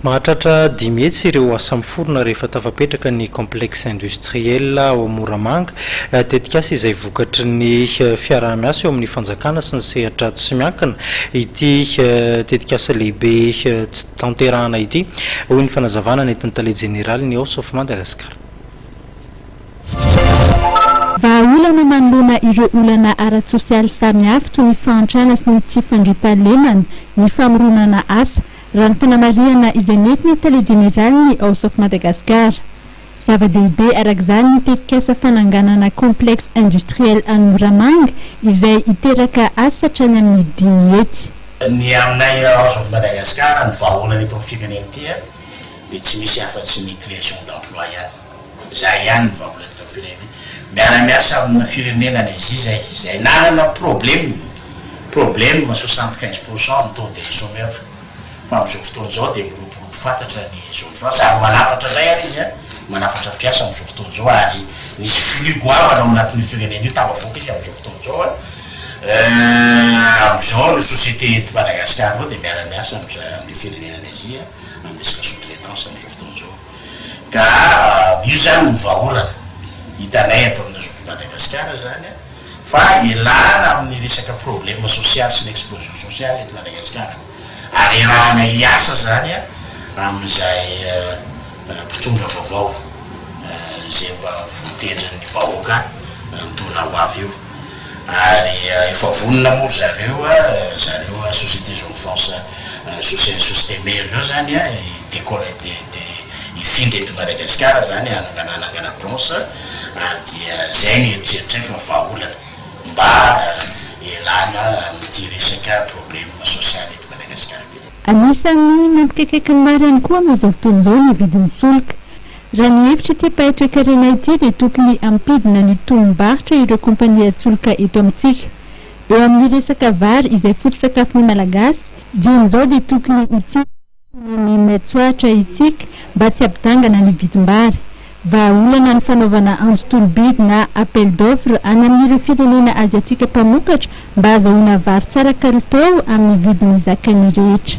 Mahatratra 10 mihetsy ireo asa miforona rehefa tafapetraka ny complexe industriel ao Moramanga tetikasa izay vokatry ny fiaraha-miasa eo amin'ny fanjakana sy ny sehatra tsy miankina ity tetikasa lehibe tsy tanterahana ity hoy ny fanazavana nentin'ny tale général ny House of Madagascar. Vahaolana manoloana ireo olana ara-tsosialy samihafa toy ny fahantrana sy ny tsy fandriam-pahalemana ny famoronana asa raha ny fanamariana izay nentin'ny tale général ny House of Madagascar. Zava-dehibe arak'izany ny tetikasa fananganana complexe industriel any Moramanga izay iteraka asa hatrany amin'ny 10 mihetsy. Ny aminay House of Madagascar ny vahaolana eto amin'ny firenena ity dia tsy misy afa-tsy ny création d'emploi ihany. Zay ihany ny vahaolana eto amin'ny firenena. Miara-miasa amina firenena izy izay nanana problème 75% ny taux de chômeur. Fa amin'izao fotoana izao dia mirobobo fantatra ny zone franc ary manafatra zay ary izy manafatra mpiasa amin'izao fotoana izao ary nisy flux goavana ao anatin'ny firenena io tafavoaka izy amin'izao fotoana izao amin'izao le société de Madagascar io dia miara-miasa amin'ny firenena izy amin'ny resaka sous-traitance amin'izao fotoana izao ka io zany ny vahaolana hitanay ato amin'ny zone Madagascar zany fa ilana amin'ny resaka problème social sy l'explosion sociale eto Madagascar ary rahana hiasa zany amin'izay mpitondra vaovao izay mba voatendrin'ny vahoaka mitona ho avy io ary efa vonona moa zareo société zone France société mère io zany ifindra eto Madagascar zany anangana planche ary dia zay ny eritreritray fa vahaolana mba ilana amin'ity resaka problème social eto Madagascar. Anisan'ny mampikaikaiky ny maro ihany koa amin'izao fotoana izao ny vidin'ny solika. Raha ny hevitra ity pahetroekarena ity dia tokony ampidina ny tonom-barotra ireo kompania solika eto amintsika. Eo amin'ny resaka vary izay foto-tsakafon'ny malagasy, dian'izao dia tokony ny maitsoatra isika mba tsy ampitangana ny vidim-bary. Vahaolana ny fanaovana anjo-tolo-bidy na appel d'offre any amin'ireo firenena aziatika mpamokatra mba azahoana vary tsara kalitao amin'ny vidiny zakany rehetra.